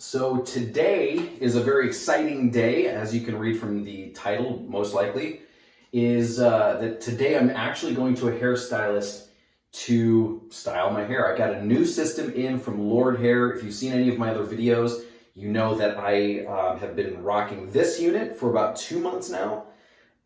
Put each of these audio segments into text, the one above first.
So today is a very exciting day, as you can read from the title, most likely, is that today I'm actually going to a hairstylist to style my hair. I got a new system in from Lordhair. If you've seen any of my other videos, you know that I have been rocking this unit for about 2 months now.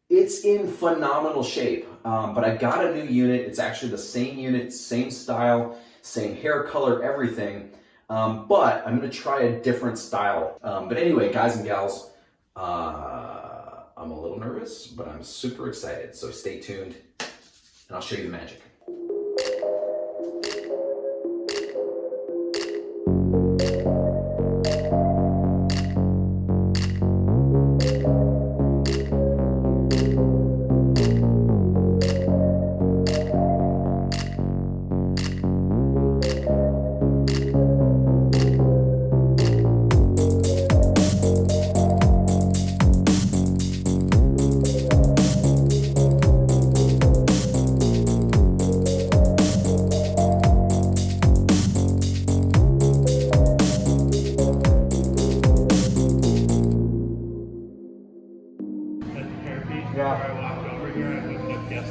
It's in phenomenal shape, but I got a new unit. It's actually the same unit, same style, same hair color, everything. But I'm gonna try a different style. But anyway, guys and gals, I'm a little nervous, but I'm super excited. So stay tuned and I'll show you the magic.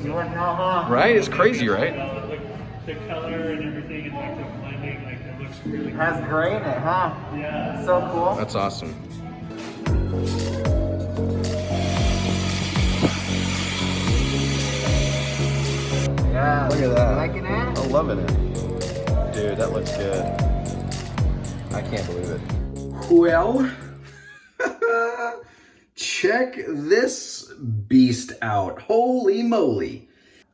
You wouldn't know, huh? Right? It's crazy, right? The color and everything and like the blending, like it looks really It has gray in it, huh? Yeah. So cool. That's awesome. Yeah. Look at that. Liking it? I'm loving it. Dude, that looks good. I can't believe it. Well, check this beast out. Holy moly.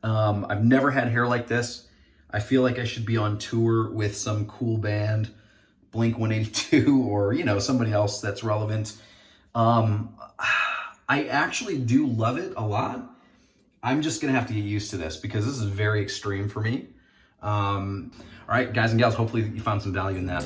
I've never had hair like this. I feel like I should be on tour with some cool band, Blink 182, or, you know, somebody else that's relevant. I actually do love it a lot. I'm just gonna have to get used to this because this is very extreme for me. All right, guys and gals, hopefully you found some value in that.